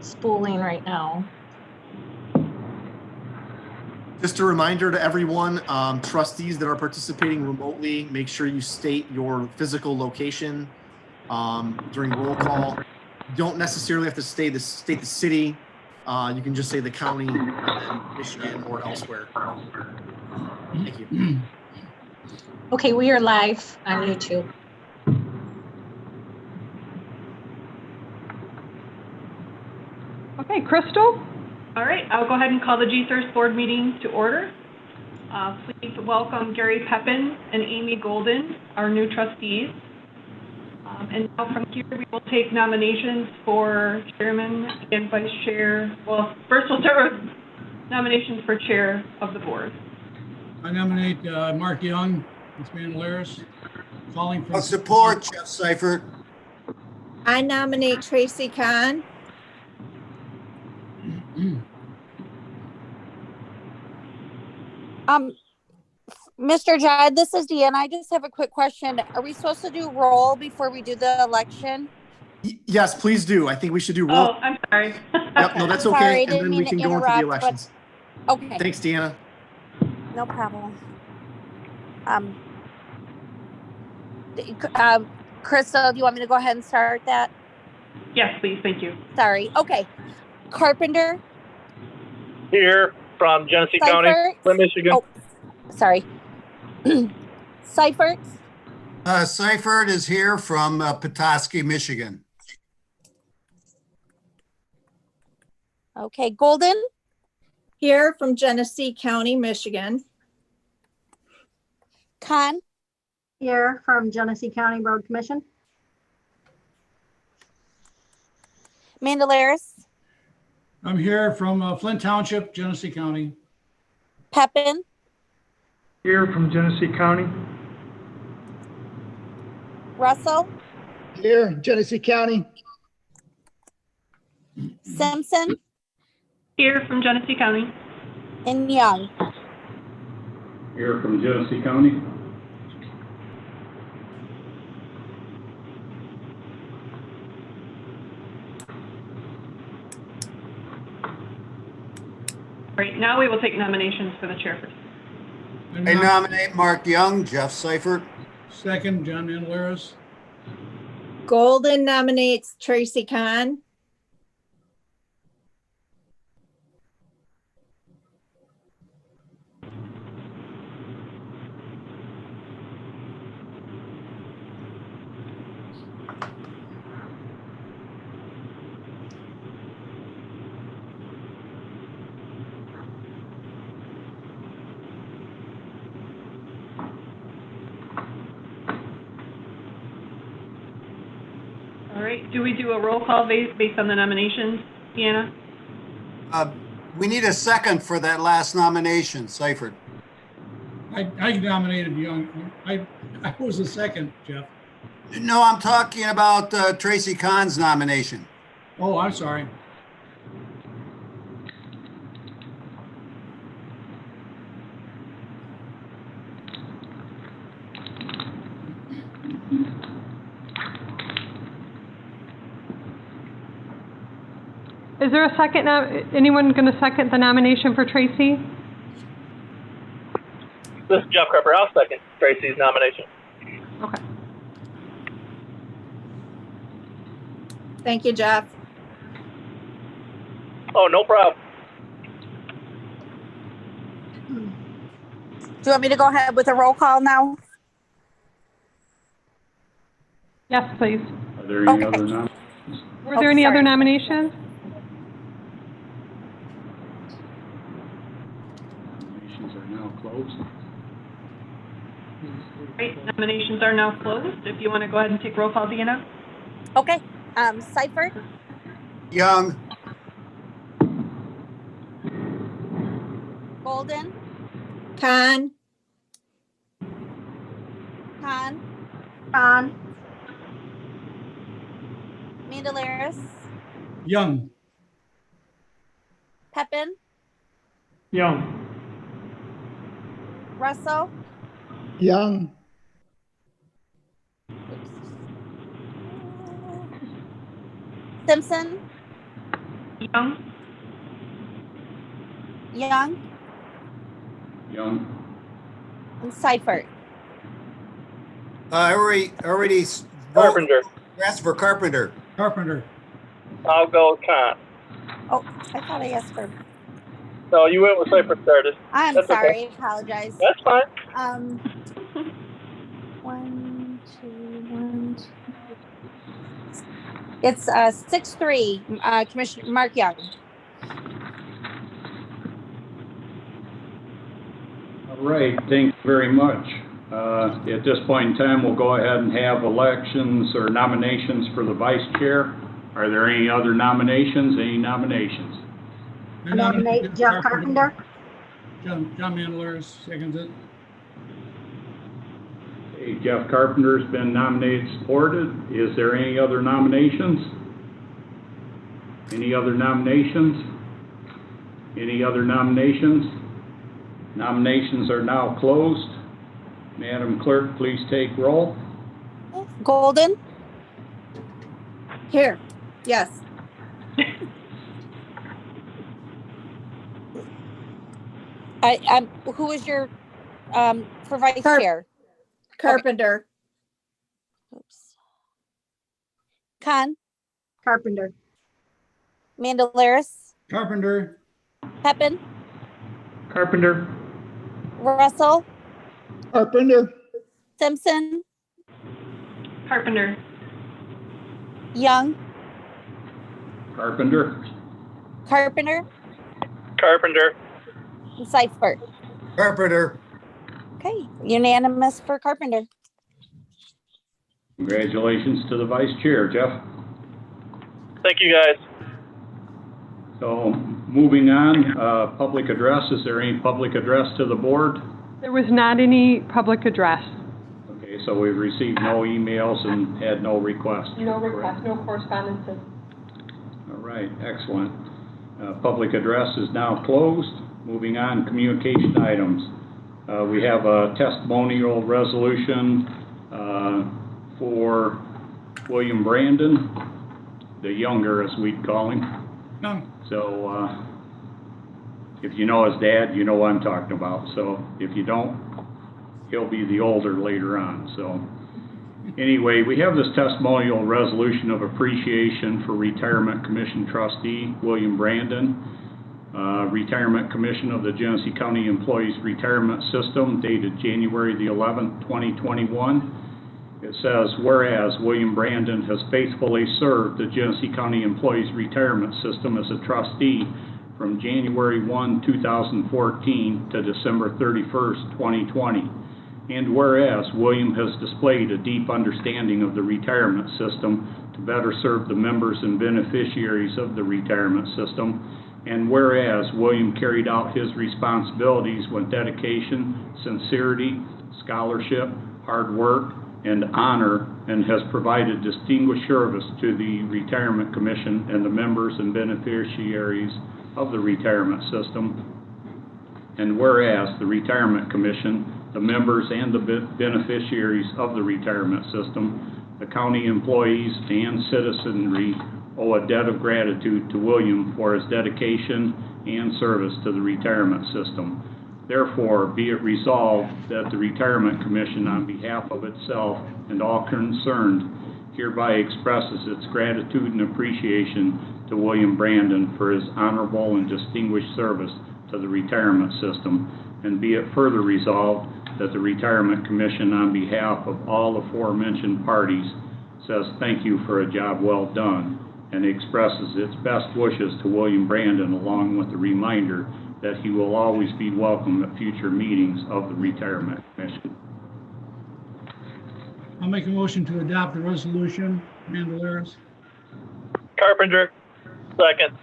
spooling right now. Just a reminder to everyone, trustees that are participating remotely, make sure you state your physical location during roll call. You don't necessarily have to state the city. You can just say the county, Michigan, or elsewhere. Thank you. Okay, we are live on YouTube. Okay, Crystal? All right, I'll go ahead and call the GCERS board meeting to order. Please welcome Gary Pepin and Amy Golden, our new trustees. And now from here, we will take nominations for chairman and vice chair. Well, first we'll start with nominations for chair of the board. I nominate Mark Young, Ms. Mandelaris, calling from. I'll support Jeff Seifert. I nominate Tracy Kahn. Mr. Judd, this is Deanna. I just have a quick question. Are we supposed to do roll before we do the election? Yes, please do. I think we should do roll. Oh, I'm sorry. Yep, no, that's okay. Sorry, And then we can go into the elections. Okay. Thanks, Deanna. No problem. Crystal, do you want me to go ahead and start that? Yes, please. Thank you. Sorry. Okay. Carpenter. Here from Genesee County, Michigan. Oh, sorry. Seifert. Seifert is here from Petoskey, Michigan. Okay. Golden. Here from Genesee County, Michigan. Kahn. Here from Genesee County Road Commission. Mandelaris. I'm here from Flint Township, Genesee County. Pepin. Here from Genesee County. Russell. Here, Genesee County. Simpson. Here from Genesee County. And Young. Here from Genesee County. All right, now we will take nominations for the chairperson. I nominate Mark Young, Jeff Seifert. Second, John Mandelaris. Golden nominates Tracy Kahn. All right, do we do a roll call based on the nominations, Deanna? We need a second for that last nomination, Seifert. I nominated Young. I was the second, Jeff. No, I'm talking about Tracy Kahn's nomination. Oh, I'm sorry. Is there a second? Anyone going to second the nomination for Tracy? This is Jeff Crepper. I'll second Tracy's nomination. Okay. Thank you, Jeff. Oh, no problem. Do you want me to go ahead with a roll call now? Yes, please. Are there any other nominations? Were there any other nominations? Nominations are now closed. Great, nominations are now closed. If you want to go ahead and take roll call, Deanna. Okay. Seifert. Young. Golden. Kahn. Kahn. Kahn. Mandelaris. Young. Pepin. Young. Russell. Young. Simpson. Young, Young, Young. and Seifert. I already Carpenter. asked for Carpenter. Carpenter. I'll go Con. Oh, I thought I asked for. No, you went with Cypher started. I'm That's sorry. okay. I apologize. That's fine. 1, 2, 1, 2. It's 6-3. Commissioner Mark Young. All right, thank you very much. At this point in time, we'll go ahead and have elections or nominations for the vice chair. Are there any other nominations? Any nominations? I nominate Jeff Carpenter. John Mandelaris seconds it. Okay, Jeff Carpenter's been nominated, supported. Is there any other nominations? Any other nominations? Any other nominations? Nominations are now closed. Madam Clerk, please take roll. Golden, Here. Yes. who is your for vice Carp- chair? Carpenter. Oops. Con, Carpenter. Mandelaris, Carpenter. Pepin, Carpenter. Russell, Carpenter. Simpson, Carpenter, Young, Carpenter. Carpenter, Carpenter. and Seifert. Carpenter. Okay, unanimous for Carpenter. Congratulations to the vice chair, Jeff. Thank you, guys. So moving on, public address. Is there any public address to the board? there was not any public address. Okay, so we've received no emails and had no requests. No requests, no correspondences. All right, excellent. Public address is now closed. Moving on, communication items. We have a testimonial resolution for William Brandon, the younger as we'd call him. Young. So if you know his dad, you know what I'm talking about. So if you don't, he'll be the older later on. So anyway, we have this testimonial resolution of appreciation for Retirement Commission trustee William Brandon, Retirement Commission of the Genesee County Employees Retirement System, dated January the 11th, 2021. It says, whereas William Brandon has faithfully served the Genesee County Employees Retirement System as a trustee from January 1, 2014 to December 31st, 2020. And whereas William has displayed a deep understanding of the retirement system to better serve the members and beneficiaries of the retirement system, and whereas William carried out his responsibilities with dedication, sincerity, scholarship, hard work, and honor, and has provided distinguished service to the Retirement Commission and the members and beneficiaries of the retirement system, and whereas the Retirement Commission, the members and the beneficiaries of the retirement system, the county employees and citizenry owe a debt of gratitude to William for his dedication and service to the retirement system. Therefore, be it resolved that the Retirement Commission, on behalf of itself and all concerned, hereby expresses its gratitude and appreciation to William Brandon for his honorable and distinguished service to the retirement system. And be it further resolved that the Retirement Commission, on behalf of all aforementioned parties, says thank you for a job well done, and expresses its best wishes to William Brandon, along with a reminder that he will always be welcome at future meetings of the Retirement Commission. I'll make a motion to adopt the resolution. Mandelaris. Carpenter, second.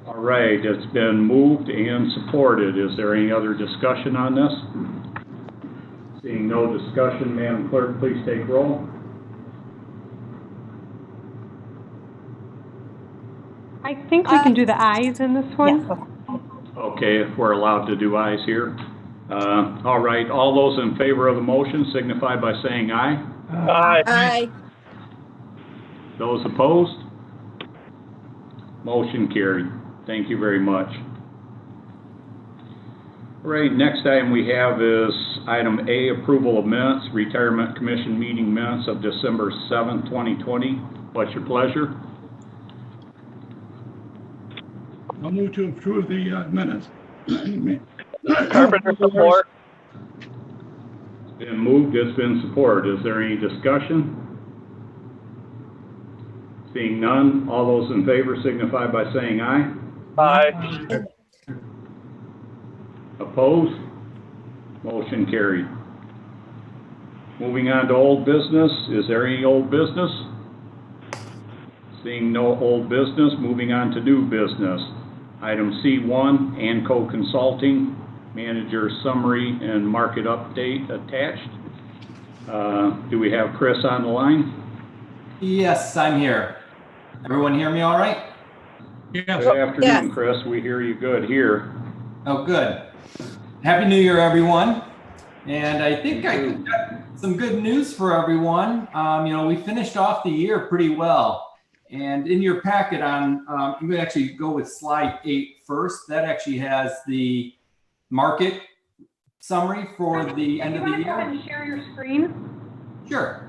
All right, it's been moved and supported. Is there any other discussion on this? Seeing no discussion, Madam Clerk, please take roll. I think we can do the ayes in this one. Okay, if we're allowed to do ayes here. All right, all those in favor of the motion signify by saying aye. Aye. Aye. Those opposed? Motion carried. Thank you very much. All right, next item we have is item A, approval of minutes, Retirement Commission meeting minutes of December 7th, 2020. What's your pleasure? I'll move to approve the minutes. Carpenter, support. It's been moved, it's been supported. Is there any discussion? Seeing none, all those in favor signify by saying aye. Aye. Opposed? Motion carried. Moving on to old business. Is there any old business? Seeing no old business, moving on to new business. Item C1, Anco Consulting, Manager Summary and Market Update attached. Do we have Chris on the line? Yes, I'm here. Everyone hear me all right? Yes. Good afternoon, Yes. Chris. We hear you good here. Oh, good. Happy New Year, everyone. And I think I got some good news for everyone. We finished off the year pretty well. And in your packet I'm going to actually go with slide 8 first. That actually has the market summary for the end of the year. Do you want to go ahead and share your screen? Sure.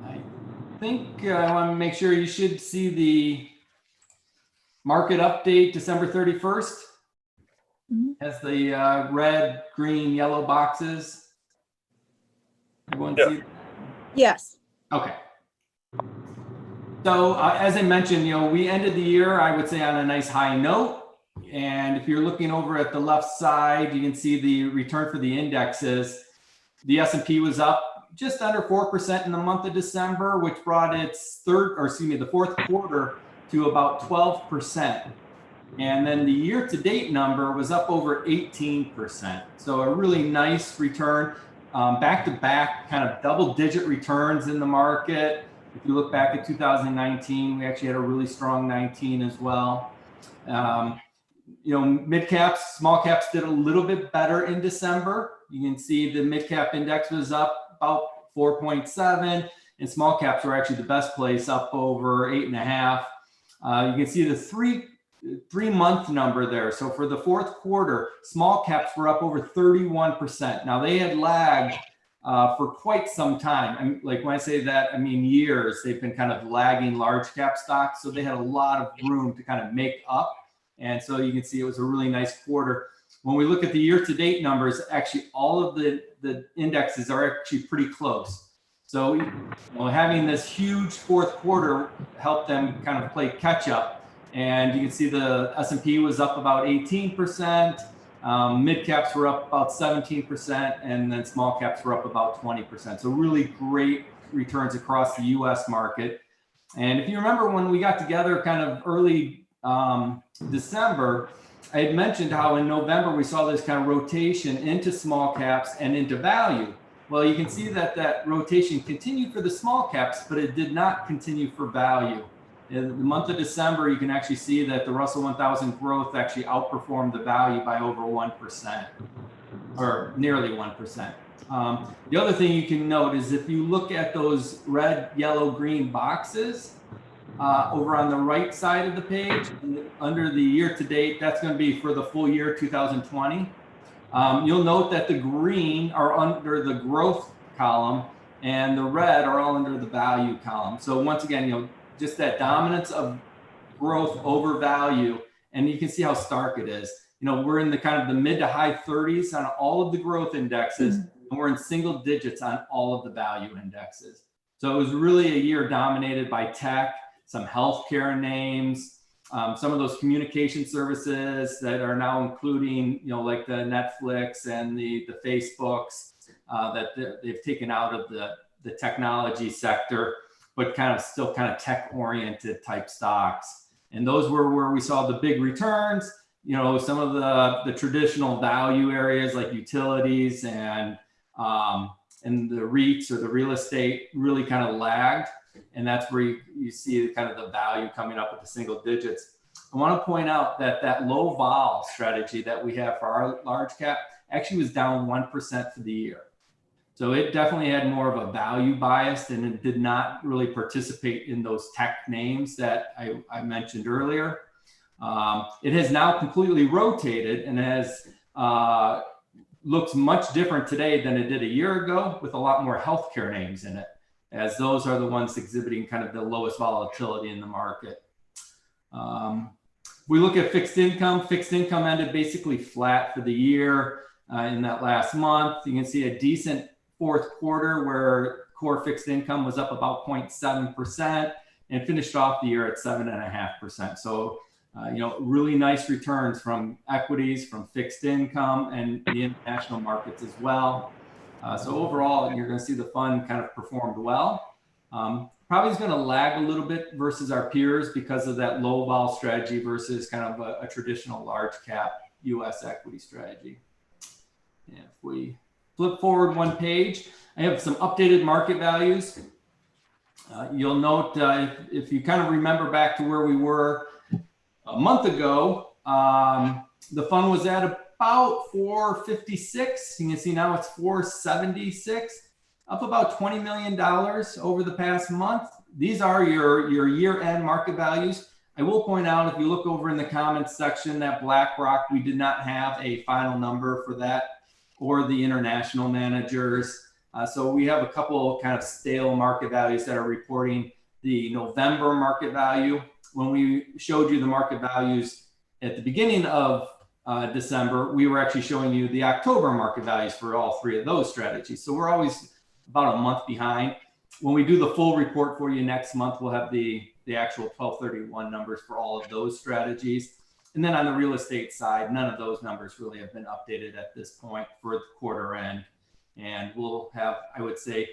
I think I want to make sure you should see the market update December 31st. Has the red, green, yellow boxes. Everyone see? Yes. Okay. So as I mentioned, we ended the year, I would say, on a nice high note. And if you're looking over at the left side, you can see the return for the indexes. The S&P was up just under 4% in the month of December, which brought its the fourth quarter to about 12%. And then the year-to-date number was up over 18%. So a really nice return, back-to-back kind of double-digit returns in the market. If you look back at 2019, we actually had a really strong 19 as well. Mid caps, small caps did a little bit better in December. You can see the mid cap index was up about 4.7, and small caps were actually the best place, up over 8.5. You can see the three-month number there. So for the fourth quarter, small caps were up over 31%. Now they had lagged for quite some time. Like when I say that, I mean years. They've been kind of lagging large cap stocks, so they had a lot of room to kind of make up. And so you can see it was a really nice quarter. When we look at the year-to-date numbers, actually all of the indexes are actually pretty close. So having this huge fourth quarter helped them kind of play catch up. And you can see the S&P was up about 18%, mid caps were up about 17%, and then small caps were up about 20%. So really great returns across the US market. And if you remember when we got together kind of early December, I had mentioned how in November we saw this kind of rotation into small caps and into value. Well, you can see that rotation continued for the small caps, but it did not continue for value. In the month of December, you can actually see that the Russell 1000 growth actually outperformed the value by over 1%, or nearly 1%. The other thing you can note is if you look at those red, yellow, green boxes, over on the right side of the page, under the year-to-date, that's going to be for the full year 2020. You'll note that the green are under the growth column and the red are all under the value column. So once again, just that dominance of growth over value, and you can see how stark it is. We're in the kind of the mid to high 30s on all of the growth indexes, and we're in single digits on all of the value indexes. So it was really a year dominated by tech, some healthcare names, some of those communication services that are now including, like the Netflix and the Facebooks that they've taken out of the technology sector, but still kind of tech-oriented type stocks. And those were where we saw the big returns. Some of the traditional value areas like utilities and the REITs or the real estate really kind of lagged. And that's where you see kind of the value coming up with the single digits. I want to point out that that low vol strategy that we have for our large cap actually was down 1% for the year. So it definitely had more of a value bias, and it did not really participate in those tech names that I mentioned earlier. It has now completely rotated and has looks much different today than it did a year ago, with a lot more healthcare names in it, as those are the ones exhibiting kind of the lowest volatility in the market. We look at fixed income. Fixed income ended basically flat for the year in that last month. You can see a decent fourth quarter where core fixed income was up about 0.7% and finished off the year at 7.5%. So, really nice returns from equities, from fixed income, and the international markets as well. So overall, you're going to see the fund kind of performed well. Probably is going to lag a little bit versus our peers because of that low vol strategy versus kind of a traditional large cap US equity strategy. And if we flip forward one page, I have some updated market values. You'll note if you kind of remember back to where we were a month ago, the fund was at about 456. You can see now it's 476, up about $20 million over the past month. These are your year-end market values. I will point out, if you look over in the comments section, that BlackRock, we did not have a final number for that, or the international managers. So we have a couple kind of stale market values that are reporting the November market value. When we showed you the market values at the beginning of December, we were actually showing you the October market values for all three of those strategies. So we're always about a month behind. When we do the full report for you next month, we'll have the actual 12/31 numbers for all of those strategies. And then on the real estate side, none of those numbers really have been updated at this point for the quarter end. And we'll have, I would say,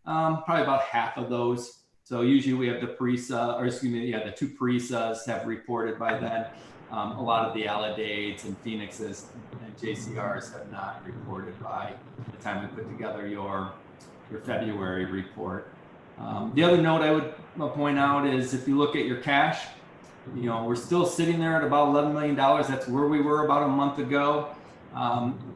probably about half of those. So usually we have the the two PRISAs have reported by then. A lot of the Alidades and Phoenixes and GCERS have not reported by the time we put together your February report. The other note I would point out is if you look at your cash, we're still sitting there at about $11 million. That's where we were about a month ago.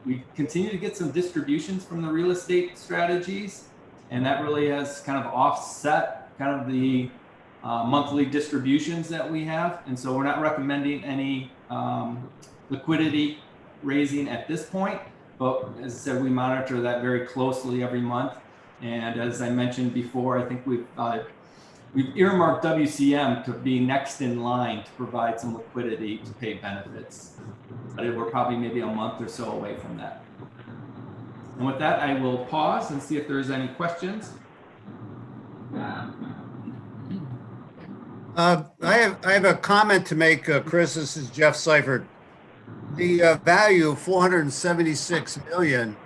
We continue to get some distributions from the real estate strategies, and that really has kind of offset kind of the monthly distributions that we have. And so we're not recommending any liquidity raising at this point, but as I said, we monitor that very closely every month. And as I mentioned before, I think we've earmarked WCM to be next in line to provide some liquidity to pay benefits. But we're probably maybe a month or so away from that. And with that, I will pause and see if there's any questions. I have a comment to make, Chris. This is Jeff Seifert. The value of 476 million,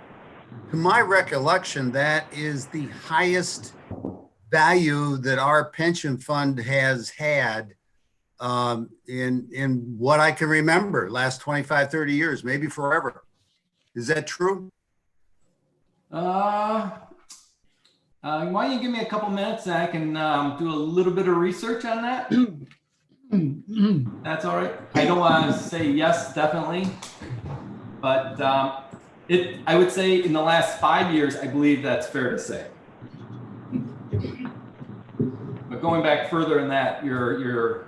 to my recollection, that is the highest value that our pension fund has had in what I can remember, last 25, 30 years, maybe forever. Is that true? Why don't you give me a couple minutes and I can do a little bit of research on that? That's all right. I don't want to say yes, definitely, but I would say in the last 5 years, I believe that's fair to say. But going back further than that, you're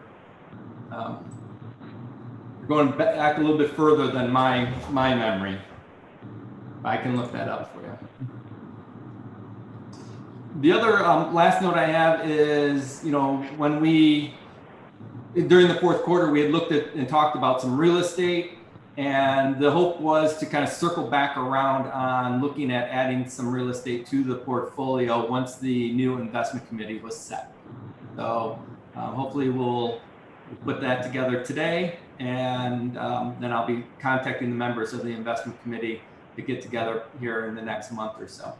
going back a little bit further than my memory. I can look that up for you. The other last note I have is, when during the fourth quarter, we had looked at and talked about some real estate, and the hope was to kind of circle back around on looking at adding some real estate to the portfolio once the new investment committee was set. So hopefully we'll put that together today, and then I'll be contacting the members of the investment committee to get together here in the next month or so.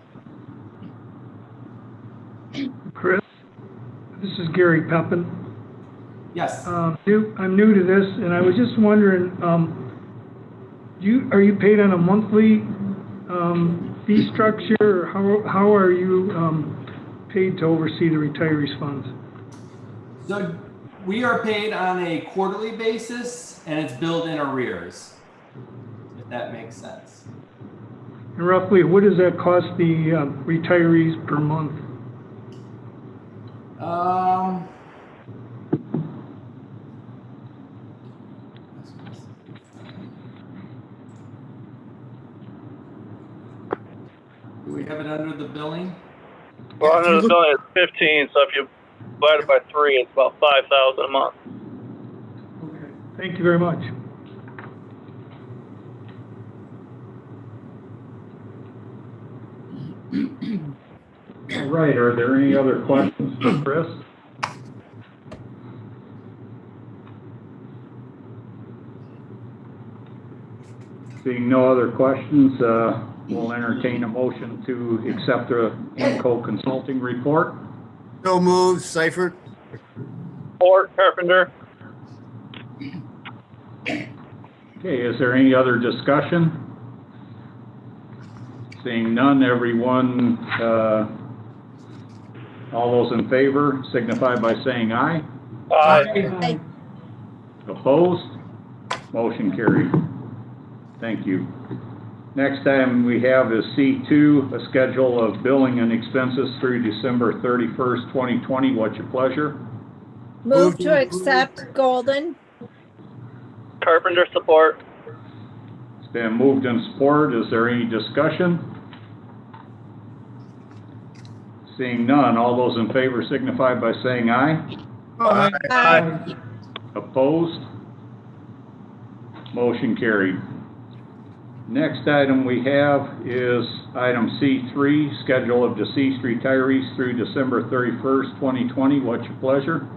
Chris, this is Gary Pepin. Yes. I'm new to this, and I was just wondering, are you paid on a monthly fee structure, or how are you paid to oversee the retirees funds? So We are paid on a quarterly basis and it's billed in arrears, if that makes sense. And roughly, what does that cost the retirees per month? Do we have it under the billing? Well, under the billing it's 15, so if you divide it by 3, it's about 5,000 a month. Okay, thank you very much. All right, are there any other questions for Chris? Seeing no other questions, we'll entertain a motion to accept the AMCO consulting report. So moved, Seifert. Support, Carpenter. Okay, is there any other discussion? Seeing none, everyone, all those in favor signify by saying aye. Aye. Opposed? Motion carried. Thank you. Next item we have is C2, a schedule of billing and expenses through December 31st, 2020. What's your pleasure? Move to accept Golden. Carpenter, support. It's been moved and supported. Is there any discussion? Seeing none, all those in favor signify by saying aye. Aye. Aye. Opposed? Motion carried. Next item we have is item C3, schedule of deceased retirees through December 31st, 2020. What's your pleasure?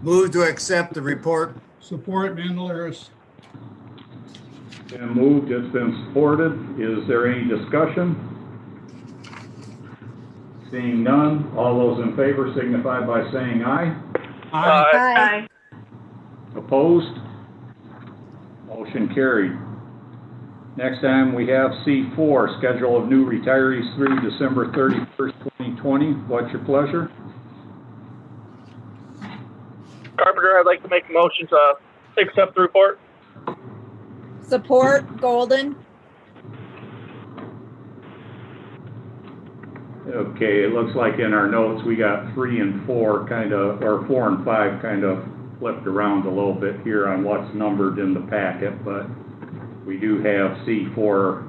Move to accept the report. Support, Mandelaris. Been moved, it's been supported. Is there any discussion? Seeing none, all those in favor signify by saying aye. Aye. Opposed? Motion carried. Next item we have C4, schedule of new retirees through December 31st, 2020. What's your pleasure? Carpenter, I'd like to make a motion to accept the report. Support Golden. Okay, it looks like in our notes we got 3 and 4 kind of, or 4 and 5 kind of flipped around a little bit here on what's numbered in the packet, but we do have C4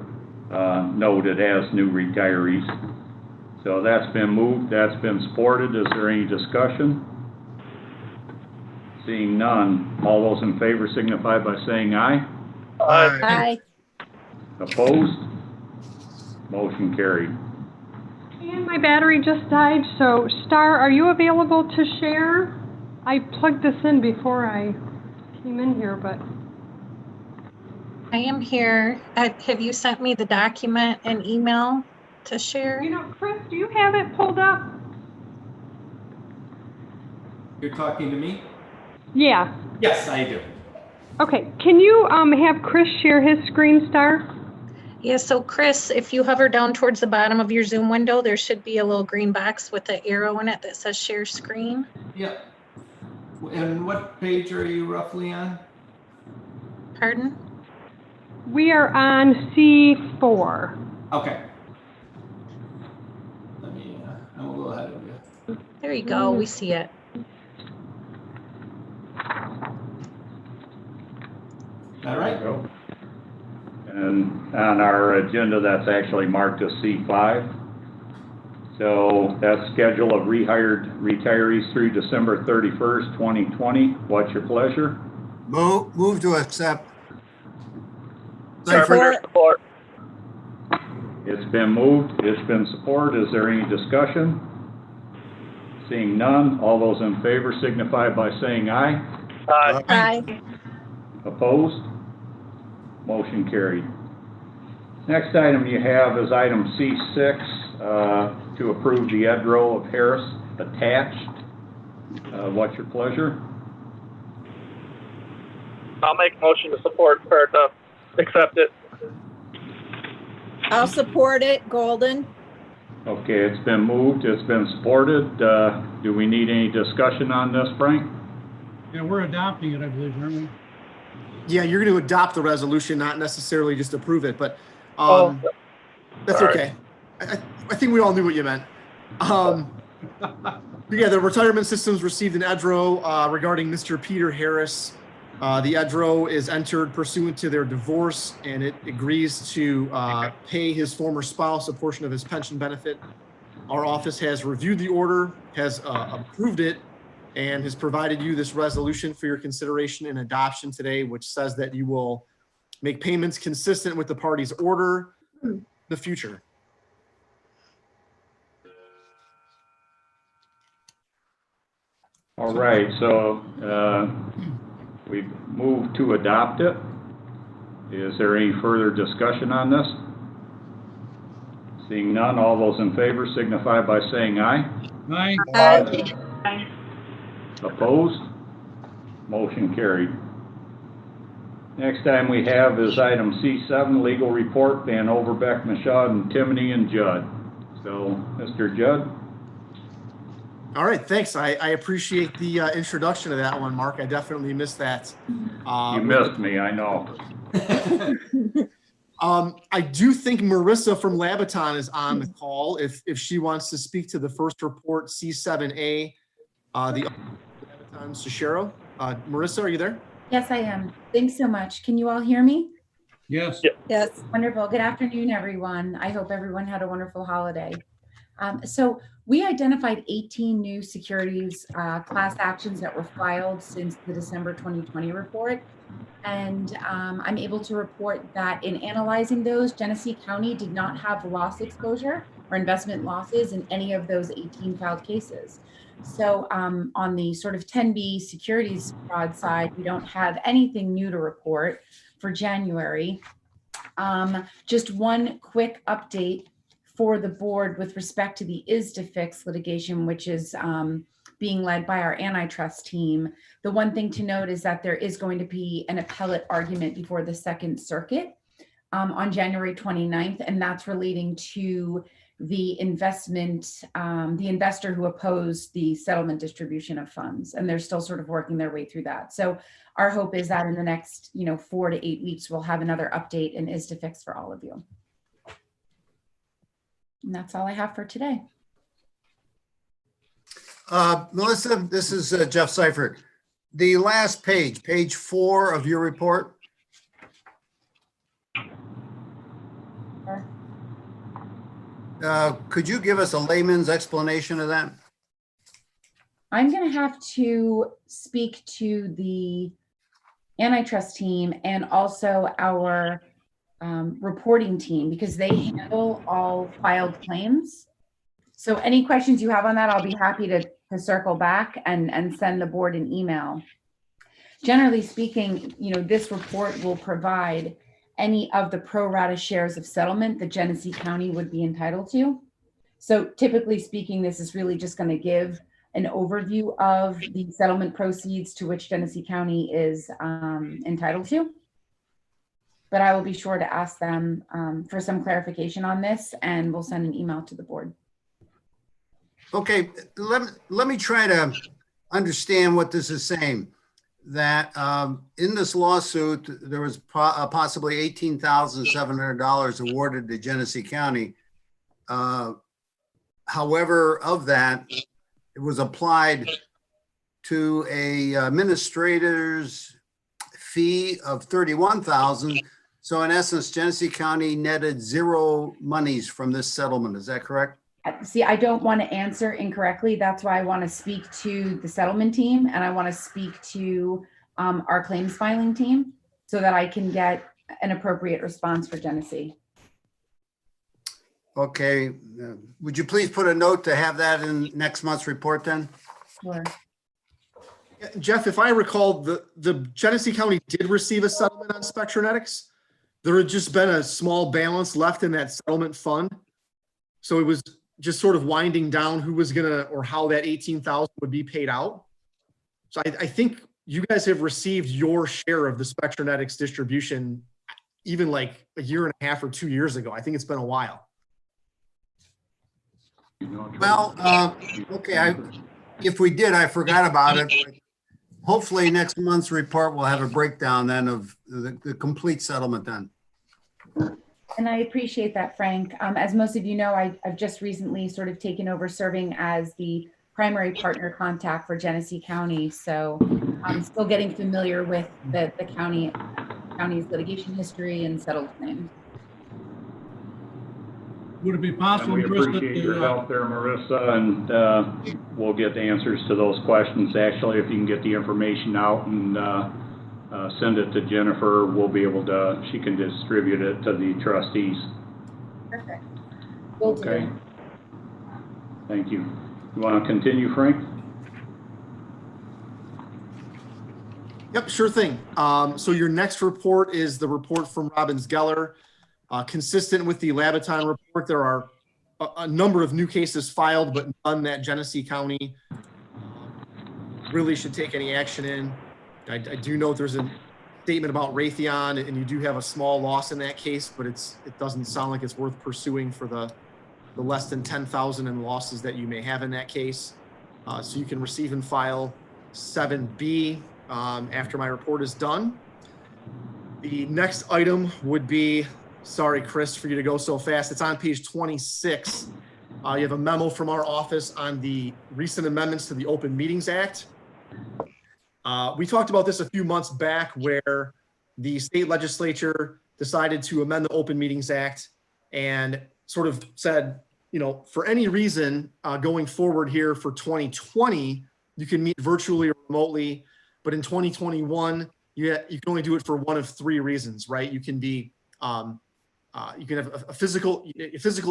noted as new retirees. So that's been moved, that's been supported. Is there any discussion? Seeing none, all those in favor signify by saying aye. Aye. Opposed? Motion carried. And my battery just died, so Star, are you available to share? I plugged this in before I came in here, but. I am here. Have you sent me the document and email to share? You know, Chris, do you have it pulled up? You're talking to me? Yeah. Yes, I do. Okay, can you have Chris share his screen, Star? Yeah, so Chris, if you hover down towards the bottom of your Zoom window, there should be a little green box with an arrow in it that says share screen. Yep. And what page are you roughly on? Pardon? We are on C4. Okay. Let me, I will go ahead of you. There you go, we see it. All right. And on our agenda, that's actually marked as C5. So that's schedule of rehired retirees through December 31st, 2020. What's your pleasure? Move to accept. Carpenter, support. It's been moved, it's been supported. Is there any discussion? Seeing none, all those in favor signify by saying aye. Aye. Aye. Opposed? Motion carried. Next item you have is item C6, to approve the Edro of Harris attached. What's your pleasure? I'll make a motion to support or to accept it. I'll support it, Golden. Okay, it's been moved, it's been supported. Do we need any discussion on this, Frank? Yeah, we're adopting it, I believe, aren't we? Yeah, you're going to adopt the resolution, not necessarily just approve it, but that's Sorry. okay. I think we all knew what you meant. Yeah, the retirement systems received an EDRO regarding Mr. Peter Harris. The EDRO is entered pursuant to their divorce, and it agrees to pay his former spouse a portion of his pension benefit. Our office has reviewed the order, has approved it, and has provided you this resolution for your consideration and adoption today, which says that you will make payments consistent with the party's order in the future. All right, so we've moved to adopt it. Is there any further discussion on this? Seeing none, all those in favor signify by saying aye. Aye. Aye. Opposed? Motion carried. Next item we have is item C7, legal report, Van Overbeck, Michaud, and Timoney and Judd. So, Mr. Judd? All right, thanks. I appreciate the introduction to that one, Mark. I definitely missed that. You missed me, I know. I do think Marissa from Labaton is on the call if she wants to speak to the first report, C7A, the Labaton Shishero. Marissa, are you there? Yes, I am. Thanks so much. Can you all hear me? Yes. Yes. Wonderful. Good afternoon, everyone. I hope everyone had a wonderful holiday. So we identified 18 new securities class actions that were filed since the December 2020 report. And I'm able to report that in analyzing those, Genesee County did not have loss exposure or investment losses in any of those 18 filed cases. So on the sort of 10B securities fraud side, we don't have anything new to report for January. Just one quick update for the board with respect to the ISDAFIX litigation, which is being led by our antitrust team. The one thing to note is that there is going to be an appellate argument before the Second Circuit on January 29th, and that's relating to the investment, the investor who opposed the settlement distribution of funds, and they're still sort of working their way through that. So our hope is that in the next 4 to 8 weeks, we'll have another update in ISDAFIX for all of you. And that's all I have for today. Melissa, this is Jeff Seifert. The last page, page 4 of your report. Could you give us a layman's explanation of that? I'm going to have to speak to the antitrust team and also our reporting team because they handle all filed claims. So any questions you have on that, I'll be happy to circle back and send the board an email. Generally speaking, this report will provide any of the pro rata shares of settlement that Genesee County would be entitled to. So typically speaking, this is really just going to give an overview of the settlement proceeds to which Genesee County is entitled to. But I will be sure to ask them for some clarification on this, and we'll send an email to the board. Okay, let me try to understand what this is saying. That in this lawsuit, there was possibly $18,700 awarded to Genesee County. However, of that, it was applied to a administrator's fee of $31,000. So in essence, Genesee County netted zero monies from this settlement. Is that correct? See, I don't want to answer incorrectly. That's why I want to speak to the settlement team and I want to speak to our claims filing team so that I can get an appropriate response for Genesee. Okay. Would you please put a note to have that in next month's report then? Sure. Jeff, if I recall, the Genesee County did receive a settlement on Spectranetics. There had just been a small balance left in that settlement fund. So it was just sort of winding down who was gonna or how that 18,000 would be paid out. So I think you guys have received your share of the Spectranetics distribution even like a year and a half or 2 years ago. I think it's been a while. Well, okay. If we did, I forgot about it. hopefully next month's report will have a breakdown then of the complete settlement then. And I appreciate that, Frank. As most of you know, I've just recently sort of taken over serving as the primary partner contact for Genesee County. So I'm still getting familiar with the county's litigation history and settled claims. Would it be And possible, we Marissa, appreciate your help there, Marissa, and we'll get the answers to those questions. Actually, if you can get the information out and send it to Jennifer, we'll be able to, she can distribute it to the trustees. Perfect. Will do. Okay. Thank you. You want to continue, Frank? Yep, sure thing. So your next report is the report from Robbins Geller. Consistent with the Labaton report, there are a number of new cases filed, but none that Genesee County really should take any action in. I do know there's a statement about Raytheon, and you do have a small loss in that case, but it doesn't sound like it's worth pursuing for the less than 10,000 in losses that you may have in that case. So you can receive and file 7B after my report is done. The next item would be, sorry, Chris, for you to go so fast. It's on page 26. You have a memo from our office on the recent amendments to the Open Meetings Act. We talked about this a few months back where the state legislature decided to amend the Open Meetings Act and sort of said, you know, for any reason going forward here for 2020, you can meet virtually or remotely, but in 2021, you can only do it for one of three reasons, right? You can be, you can have a physical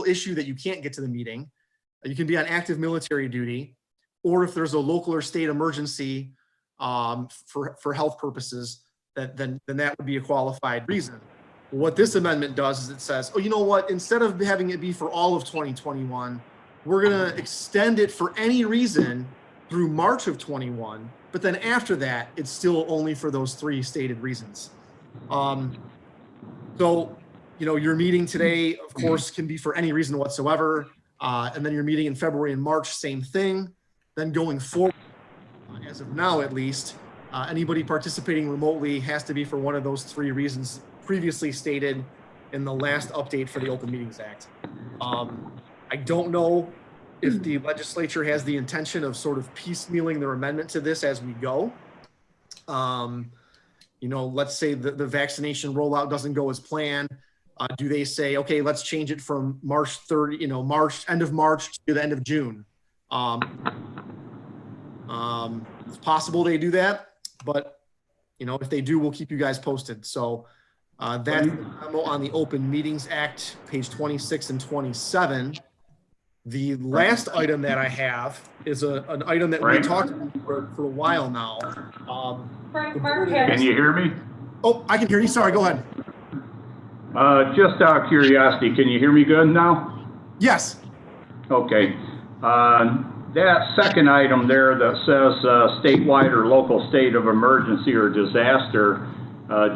issue that you can't get to the meeting. You can be on active military duty, or if there's a local or state emergency for health purposes, then that would be a qualified reason. What this amendment does is it says, oh, you know what? Instead of having it be for all of 2021, we're going to extend it for any reason through March of 21. But then after that, it's still only for those three stated reasons. So, you know, your meeting today, of course, can be for any reason whatsoever. And then your meeting in February and March, same thing. Then going forward, as of now at least, anybody participating remotely has to be for one of those three reasons previously stated in the last update for the Open Meetings Act. I don't know if the legislature has the intention of sort of piecemealing their amendment to this as we go. You know, let's say the vaccination rollout doesn't go as planned. Do they say, okay, let's change it from March 30, you know, end of March to the end of June? It's possible they do that, but you know, if they do, we'll keep you guys posted. So that's the memo on the Open Meetings Act, page 26 and 27. The last item that I have is an item that we talked about for a while now. Can you hear me? Oh, I can hear you. Sorry, go ahead. Just out of curiosity, can you hear me good now? Yes. Okay. That second item there that says statewide or local state of emergency or disaster,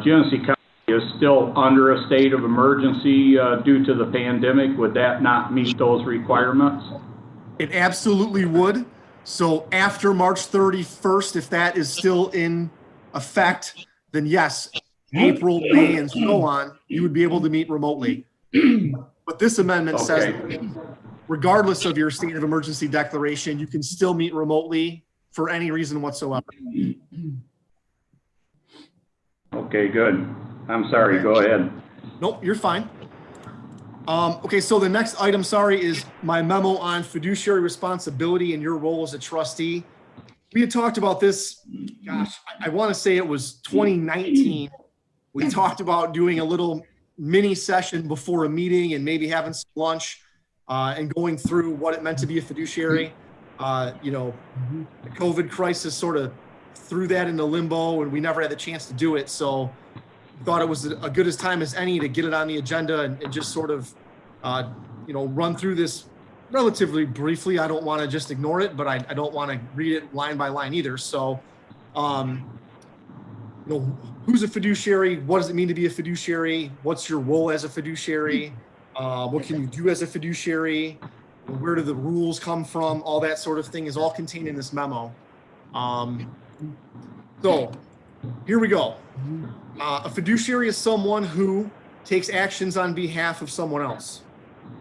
Genesee County is still under a state of emergency due to the pandemic. Would that not meet those requirements? It absolutely would. So after March 31st, if that is still in effect, then yes, April, May, and so on, you would be able to meet remotely. But this amendment says regardless of your state of emergency declaration, you can still meet remotely for any reason whatsoever. Okay, good. I'm sorry, go ahead. Nope, you're fine. Okay, so the next item, sorry, is my memo on fiduciary responsibility and your role as a trustee. We had talked about this, gosh, I want to say it was 2019. We talked about doing a little mini session before a meeting and maybe having some lunch and going through what it meant to be a fiduciary. You know, the COVID crisis sort of threw that into limbo and we never had the chance to do it. So thought it was a good as time as any to get it on the agenda and just sort of, you know, run through this relatively briefly. I don't want to just ignore it, but I don't want to read it line by line either. So, you know, who's a fiduciary? What does it mean to be a fiduciary? What's your role as a fiduciary? What can you do as a fiduciary? Where do the rules come from? All that sort of thing is all contained in this memo. So here we go. A fiduciary is someone who takes actions on behalf of someone else.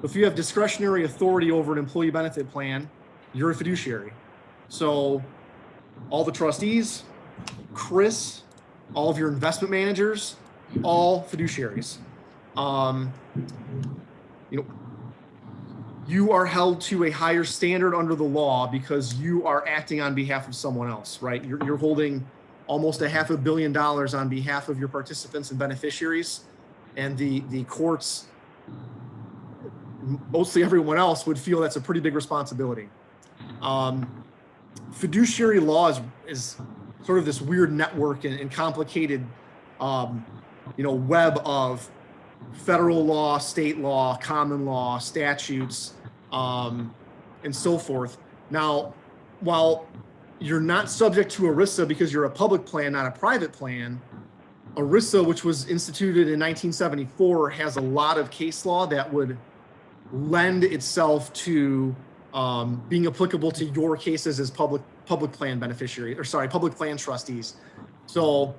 If you have discretionary authority over an employee benefit plan, you're a fiduciary. So all the trustees, Chris, all of your investment managers, all fiduciaries. You are held to a higher standard under the law because you are acting on behalf of someone else, right? You're holding almost $500 million on behalf of your participants and beneficiaries, and the courts, mostly everyone else, would feel that's a pretty big responsibility. Fiduciary law is sort of this weird network and complicated, web of federal law, state law, common law, statutes, and so forth. Now, while you're not subject to ERISA because you're a public plan, not a private plan, ERISA, which was instituted in 1974, has a lot of case law that would lend itself to being applicable to your cases as public plan beneficiary, or sorry, public plan trustees. So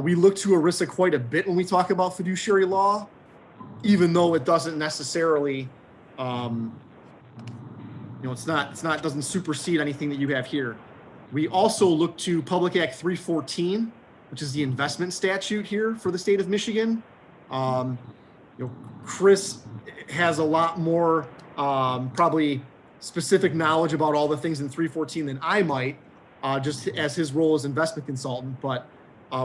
we look to ERISA quite a bit when we talk about fiduciary law, even though it doesn't necessarily, doesn't supersede anything that you have here. We also look to Public Act 314, which is the investment statute here for the state of Michigan. Chris has a lot more probably specific knowledge about all the things in 314 than I might, just as his role as investment consultant. But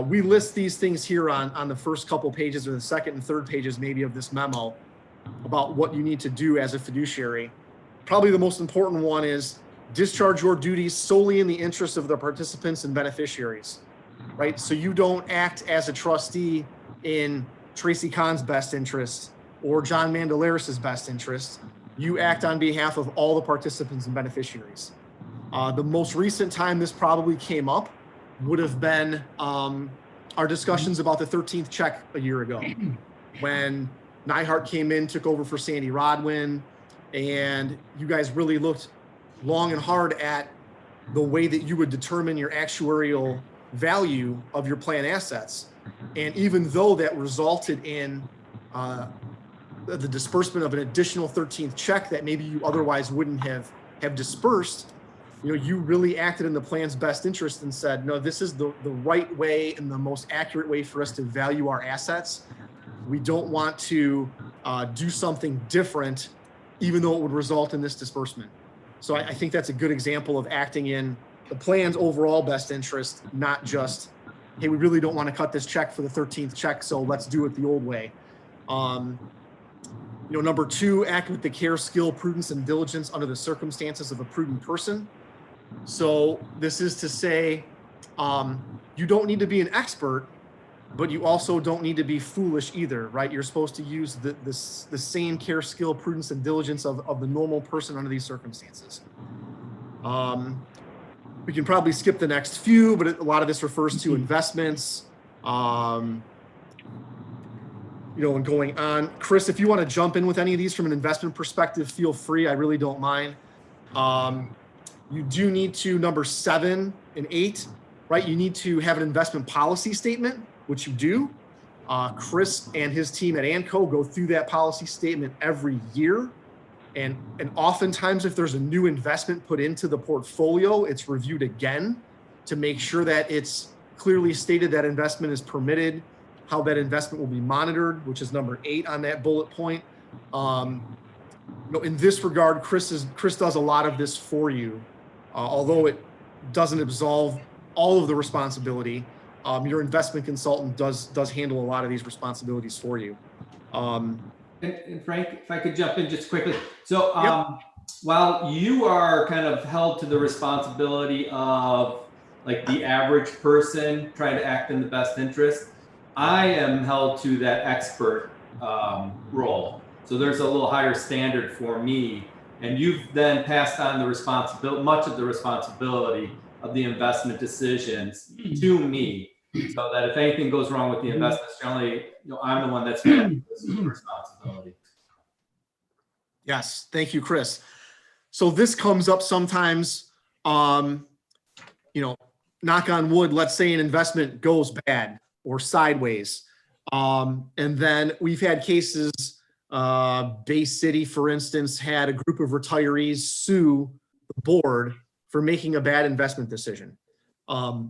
we list these things here on the first couple pages, or the second and third pages maybe of this memo, about what you need to do as a fiduciary. Probably the most important one is discharge your duties solely in the interest of the participants and beneficiaries, right? So you don't act as a trustee in Tracy Kahn's best interest or John Mandelaris's best interest. You act on behalf of all the participants and beneficiaries. The most recent time this probably came up would have been our discussions about the 13th check a year ago, when Neihart came in, took over for Sandy Rodwin, and you guys really looked long and hard at the way that you would determine your actuarial value of your plan assets. And even though that resulted in the disbursement of an additional 13th check that maybe you otherwise wouldn't have dispersed, you really acted in the plan's best interest and said, no, this is the right way and the most accurate way for us to value our assets. We don't want to do something different, even though it would result in this disbursement. So I think that's a good example of acting in the plan's overall best interest, not just, hey, we really don't want to cut this check for the 13th check, so let's do it the old way. Number two, act with the care, skill, prudence, and diligence under the circumstances of a prudent person. So this is to say, you don't need to be an expert, but you also don't need to be foolish either, right? You're supposed to use the same care, skill, prudence, and diligence of the normal person under these circumstances. We can probably skip the next few, but a lot of this refers to investments, and going on. Chris, if you want to jump in with any of these from an investment perspective, feel free. I really don't mind. You do need to, number 7 and 8, right? You need to have an investment policy statement, which you do. Chris and his team at ANCO go through that policy statement every year. And oftentimes, if there's a new investment put into the portfolio, it's reviewed again to make sure that it's clearly stated that investment is permitted, how that investment will be monitored, which is number 8 on that bullet point. In this regard, Chris does a lot of this for you, although it doesn't absolve all of the responsibility. Your investment consultant does handle a lot of these responsibilities for you. And Frank, if I could jump in just quickly. So while you are kind of held to the responsibility of like the average person trying to act in the best interest, I am held to that expert role. So there's a little higher standard for me. And you've then passed on the responsibility, much of the responsibility of the investment decisions to me, so that if anything goes wrong with the investments, generally, I'm the one that's going to the responsibility. Yes, thank you, Chris. So this comes up sometimes, not knock on wood, let's say an investment goes bad or sideways. And then we've had cases, Bay City, for instance, had a group of retirees sue the board for making a bad investment decision. The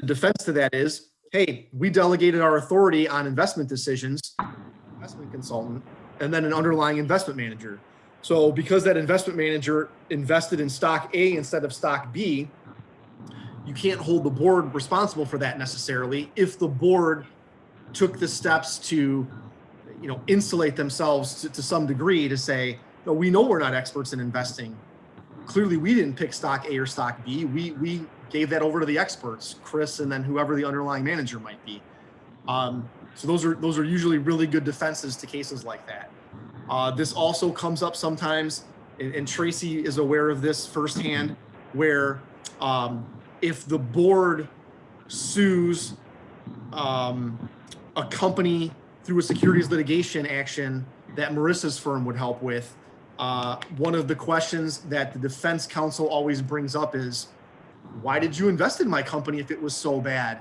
defense to that is, hey, we delegated our authority on investment decisions, investment consultant, and then an underlying investment manager. So because that investment manager invested in stock A instead of stock B, you can't hold the board responsible for that necessarily if the board took the steps to, insulate themselves to some degree to say, no, we know we're not experts in investing. Clearly, we didn't pick stock A or stock B. We gave that over to the experts, Chris, and then whoever the underlying manager might be. So those are usually really good defenses to cases like that. This also comes up sometimes, and Tracy is aware of this firsthand, where if the board sues a company through a securities litigation action that Marissa's firm would help with, one of the questions that the defense counsel always brings up is, why did you invest in my company if it was so bad?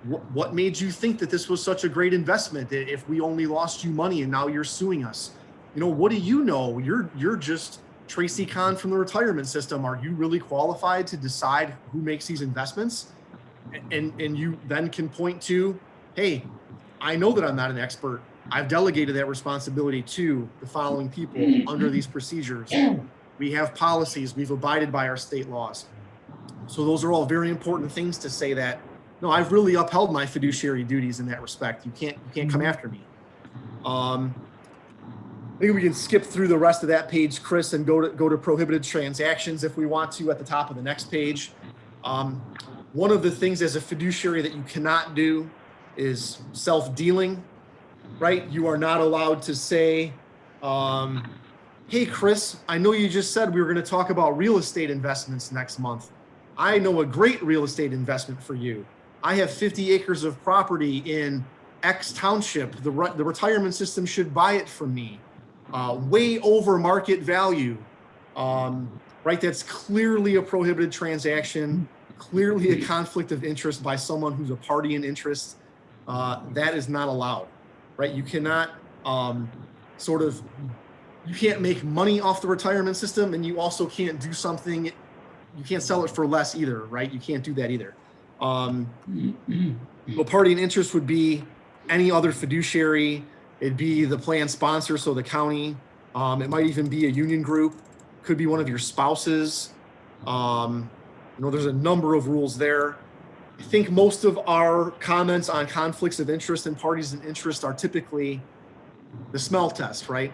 What made you think that this was such a great investment if we only lost you money and now you're suing us? What do you know? You're just Tracy Kahn from the retirement system. Are you really qualified to decide who makes these investments? And you then can point to, hey, I know that I'm not an expert. I've delegated that responsibility to the following people under these procedures. We have policies. We've abided by our state laws. So those are all very important things to say that, no, I've really upheld my fiduciary duties in that respect. You can't come after me. I think we can skip through the rest of that page, Chris, and go to prohibited transactions if we want to at the top of the next page. One of the things as a fiduciary that you cannot do is self-dealing, right? You are not allowed to say, hey, Chris, I know you just said we were going to talk about real estate investments next month. I know a great real estate investment for you. I have 50 acres of property in X township. The retirement system should buy it from me. Way over market value, right? That's clearly a prohibited transaction, clearly a conflict of interest by someone who's a party in interest. That is not allowed, right? You cannot you can't make money off the retirement system, and you also can't do something, you can't sell it for less either, right? You can't do that either. A party in interest would be any other fiduciary. It'd be the plan sponsor, so the county. It might even be a union group. Could be one of your spouses. There's a number of rules there. I think most of our comments on conflicts of interest and parties in interest are typically the smell test, right?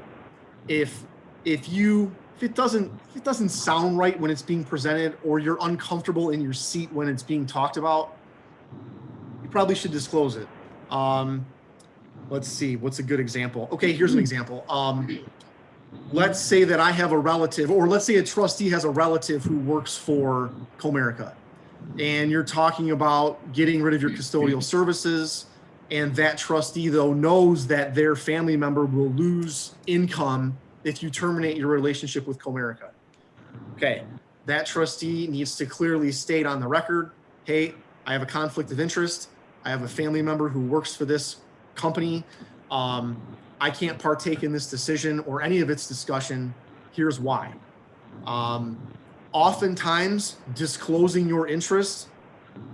If it doesn't sound right when it's being presented, or you're uncomfortable in your seat when it's being talked about, you probably should disclose it. Let's see, what's a good example? Okay, here's an example. Let's say that I have a relative, or let's say a trustee has a relative who works for Comerica, and you're talking about getting rid of your custodial services, and that trustee, though, knows that their family member will lose income if you terminate your relationship with Comerica. Okay, that trustee needs to clearly state on the record, hey, I have a conflict of interest. I have a family member who works for this company. I can't partake in this decision or any of its discussion. Here's why. Oftentimes, disclosing your interest,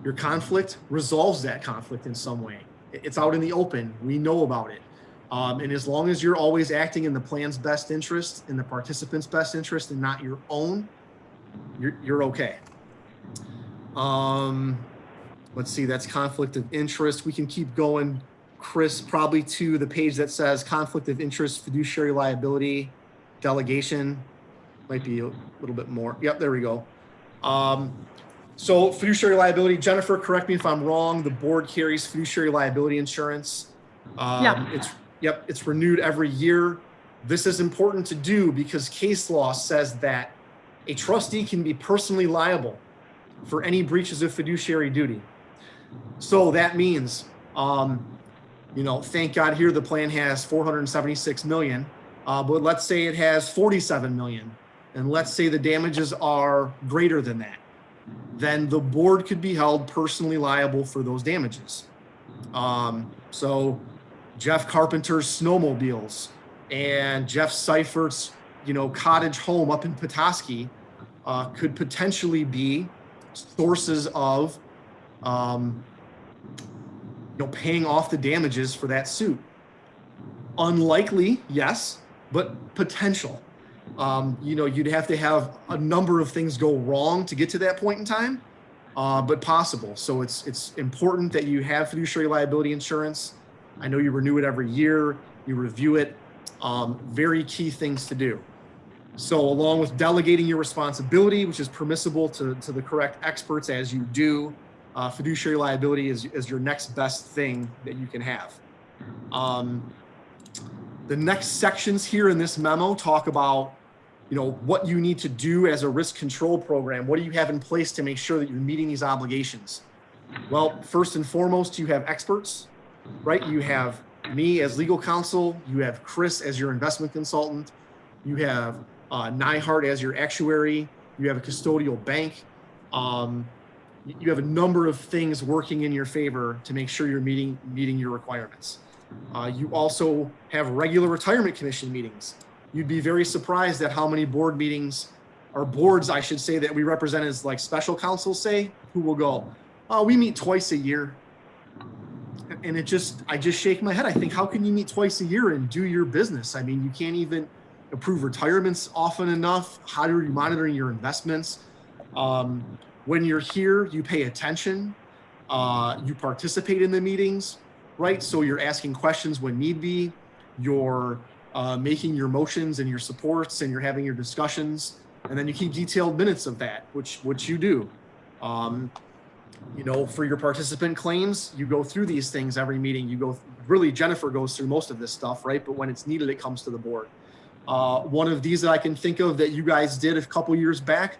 your conflict, resolves that conflict in some way. It's out in the open. We know about it. And as long as you're always acting in the plan's best interest, in the participant's best interest, and not your own, you're okay. Let's see, that's conflict of interest. We can keep going, Chris, probably to the page that says conflict of interest, fiduciary liability, delegation. Might be a little bit more. Yep, there we go. So fiduciary liability, Jennifer, correct me if I'm wrong, the board carries fiduciary liability insurance. It's renewed every year. This is important to do because case law says that a trustee can be personally liable for any breaches of fiduciary duty. So that means, thank God here the plan has 476 million, but let's say it has 47 million, and let's say the damages are greater than that. then the board could be held personally liable for those damages. So Jeff Carpenter's snowmobiles and Jeff Seifert's, cottage home up in Petoskey could potentially be sources of, paying off the damages for that suit. Unlikely, yes, but potential. You'd have to have a number of things go wrong to get to that point in time, but possible. So it's important that you have fiduciary liability insurance. I know you renew it every year, you review it. Very key things to do. So along with delegating your responsibility, which is permissible to the correct experts as you do, fiduciary liability is your next best thing that you can have. The next sections here in this memo talk about, what you need to do as a risk control program. What do you have in place to make sure that you're meeting these obligations? Well, first and foremost, you have experts, right? You have me as legal counsel, you have Chris as your investment consultant, you have Nyhart as your actuary, you have a custodial bank. You have a number of things working in your favor to make sure you're meeting your requirements. You also have regular retirement commission meetings. You'd be very surprised at how many board meetings, or boards, I should say, that we represent as like special counsels say, who will go, oh, we meet twice a year. And I just shake my head. I think, how can you meet twice a year and do your business? I mean, you can't even approve retirements often enough. How are you monitoring your investments? When you're here, you pay attention. You participate in the meetings, right? So you're asking questions when need be. You're making your motions and your supports, and you're having your discussions. And then you keep detailed minutes of that, which you do. For your participant claims, you go through these things every meeting. Really, Jennifer goes through most of this stuff, right? But when it's needed, it comes to the board. One of these that I can think of that you guys did a couple years back,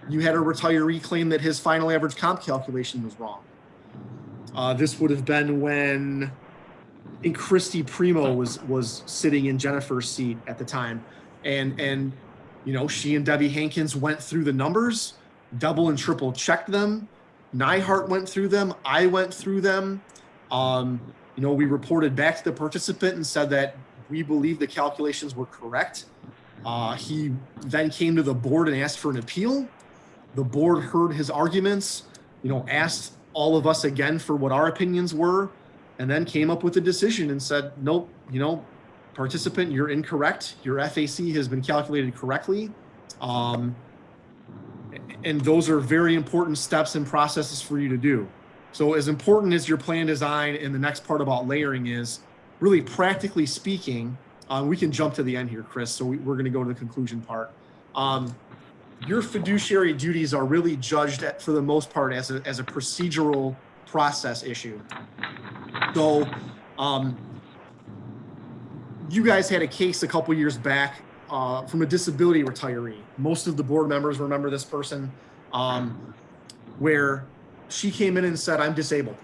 you had a retiree claim that his final average comp calculation was wrong. This would have been when I think Christy Primo was sitting in Jennifer's seat at the time. And she and Debbie Hankins went through the numbers, double and triple checked them. Nyhart went through them. I went through them. We reported back to the participant and said that we believe the calculations were correct. He then came to the board and asked for an appeal. The board heard his arguments, asked all of us again for what our opinions were, and then came up with a decision and said, nope, participant, you're incorrect. Your FAC has been calculated correctly. And those are very important steps and processes for you to do. So as important as your plan design and the next part about layering is, really practically speaking, we can jump to the end here, Chris. So we're going to go to the conclusion part. Your fiduciary duties are really judged for the most part as a procedural process issue. So you guys had a case a couple years back from a disability retiree. Most of the board members remember this person, where she came in and said, I'm disabled.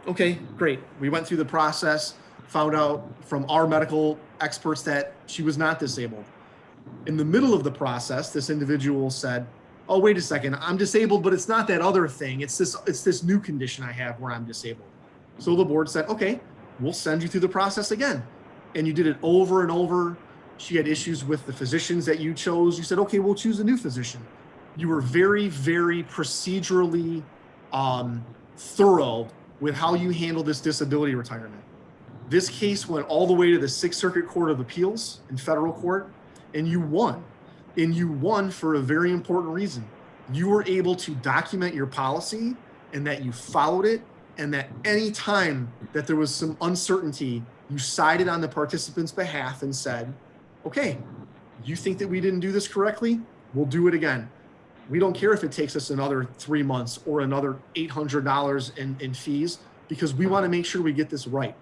Okay, great. We went through the process, found out from our medical experts that she was not disabled. In the middle of the process, this individual said, oh, wait a second, I'm disabled, but it's not that other thing. It's this new condition I have where I'm disabled. So the board said, okay, we'll send you through the process again. And you did it over and over. She had issues with the physicians that you chose. You said, okay, we'll choose a new physician. You were very, very procedurally thorough with how you handled this disability retirement. This case went all the way to the Sixth Circuit Court of Appeals in federal court, and you won. And you won for a very important reason. You were able to document your policy and that you followed it, and that any time that there was some uncertainty, you sided on the participant's behalf and said, okay, you think that we didn't do this correctly? We'll do it again. We don't care if it takes us another 3 months or another $800 in fees, because we want to make sure we get this right.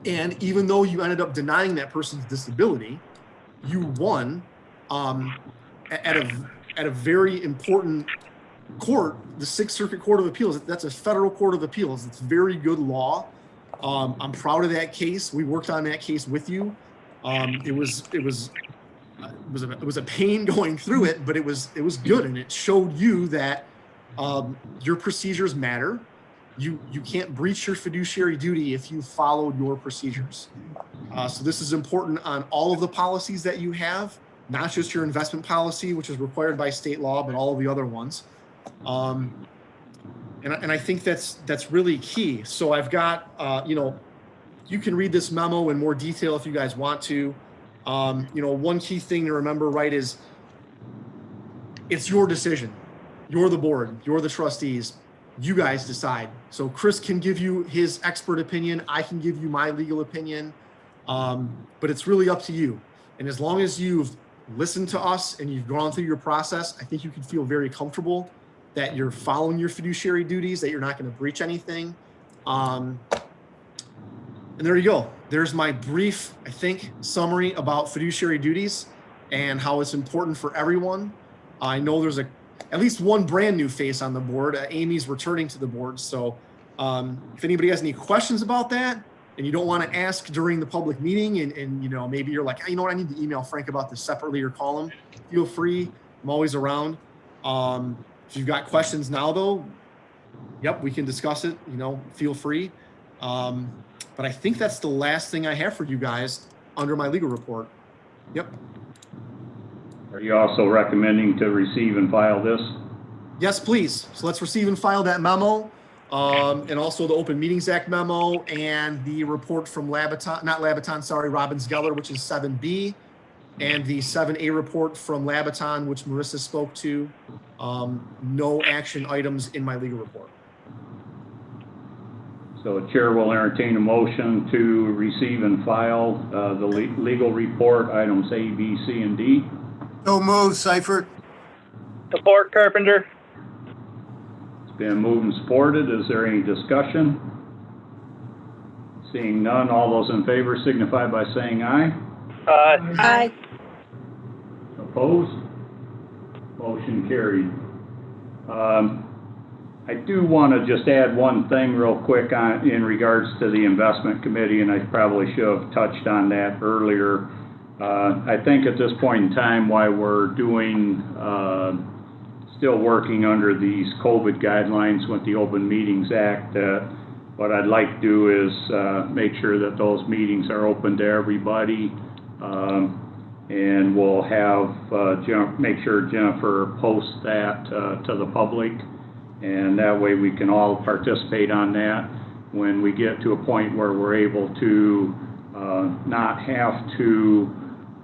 And even though you ended up denying that person's disability, you won at a very important court, the Sixth Circuit Court of Appeals. That's a federal court of appeals. It's very good law. I'm proud of that case. We worked on that case with you. It was a pain going through it, but it was good, and it showed you that Your procedures matter. You can't breach your fiduciary duty if you follow your procedures. So this is important on all of the policies that you have, not just your investment policy, which is required by state law, but all of the other ones. And I think that's really key. So I've got, you can read this memo in more detail if you guys want to. One key thing to remember, right, is it's your decision. You're the board, you're the trustees, you guys decide. So Chris can give you his expert opinion. I can give you my legal opinion, but it's really up to you. And as long as you've listened to us and you've gone through your process, I think you can feel very comfortable that you're following your fiduciary duties, that you're not going to breach anything. And there you go. There's my brief, I think, summary about fiduciary duties and how it's important for everyone. I know there's at least one brand new face on the board. Amy's returning to the board. So if anybody has any questions about that and you don't want to ask during the public meeting and maybe you're like, you know what, I need to email Frank about this separately or call him, feel free. I'm always around. If you've got questions now though, yep, we can discuss it, feel free. But I think that's the last thing I have for you guys under my legal report. Yep. Are you also recommending to receive and file this? Yes, please. So let's receive and file that memo, and also the Open Meetings Act memo and the report from Robbins Geller, which is 7B, and the 7A report from Labaton, which Marissa spoke to. No action items in my legal report. So the chair will entertain a motion to receive and file the legal report, items A, B, C, and D. So moved, Seifert. Support, Carpenter. It's been moved and supported. Is there any discussion? Seeing none, all those in favor signify by saying aye. Aye. Aye. Opposed? Motion carried. I do want to just add one thing real quick in regards to the investment committee, and I probably should have touched on that earlier. I think at this point in time, while we're doing, still working under these COVID guidelines with the Open Meetings Act, what I'd like to do is make sure that those meetings are open to everybody, and we'll have, make sure Jennifer posts that to the public, and that way we can all participate on that. When we get to a point where we're able to not have to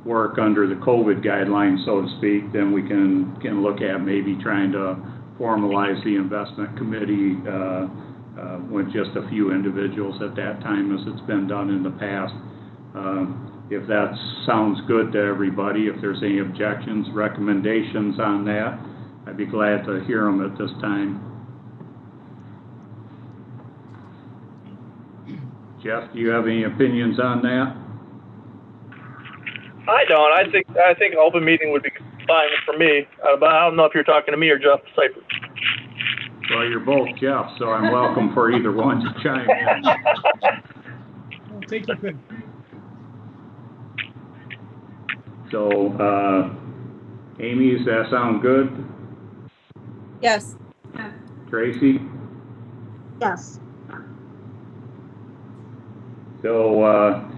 work under the COVID guidelines, so to speak, then we can look at maybe trying to formalize the investment committee with just a few individuals at that time, as it's been done in the past. If that sounds good to everybody, if there's any objections, recommendations on that, I'd be glad to hear them at this time. Jeff, do you have any opinions on that? I don't. I think an open meeting would be fine for me. But I don't know if you're talking to me or Jeff Seifert. Well, you're both Jeff, so I'm welcome for either one to chime in. I'll take your pick. So, Amy, does that sound good? Yes. Tracy? Yes. So,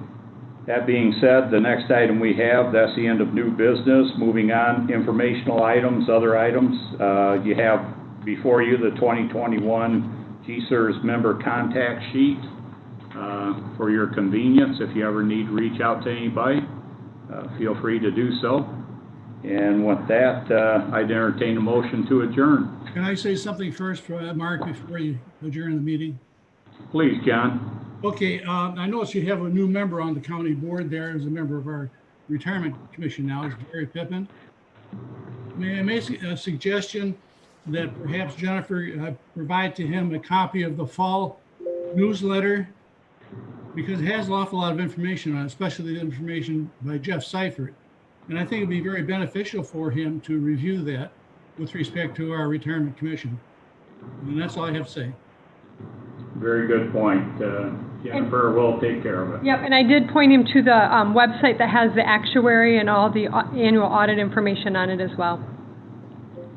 that being said, the next item we have, that's the end of new business. Moving on, informational items, other items. You have before you the 2021 GCERS member contact sheet for your convenience. If you ever need to reach out to anybody, feel free to do so. And with that, I'd entertain a motion to adjourn. Can I say something first, Mark, before you adjourn the meeting? Please, John. Okay, I notice you have a new member on the county board there as a member of our retirement commission now, is Gary Pippin. May I make a suggestion that perhaps Jennifer provide to him a copy of the fall newsletter, because it has an awful lot of information on it, especially the information by Jeff Seifert. And I think it'd be very beneficial for him to review that with respect to our retirement commission. And that's all I have to say. Very good point. Jennifer will take care of it. Yep, and I did point him to the website that has the actuary and all the annual audit information on it as well.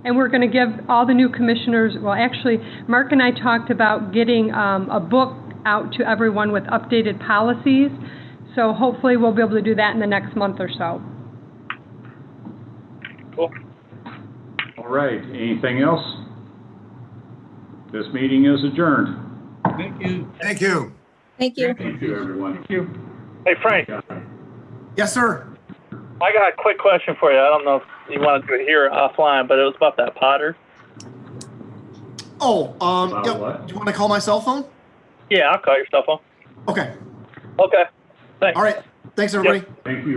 And we're going to give all the new commissioners, well, actually, Mark and I talked about getting a book out to everyone with updated policies. So hopefully we'll be able to do that in the next month or so. Cool. All right, anything else? This meeting is adjourned. Thank you. Thank you. Thank you. Thank you, everyone. Thank you. Hey, Frank, Yes, sir. I got a quick question for you. I don't know if you want to do it here offline, but it was about that Potter. Oh, About yeah, what? do you want to call my cell phone? Yeah, I'll call your cell phone. Okay. Okay. Thanks. All right. Thanks, everybody. Thank you.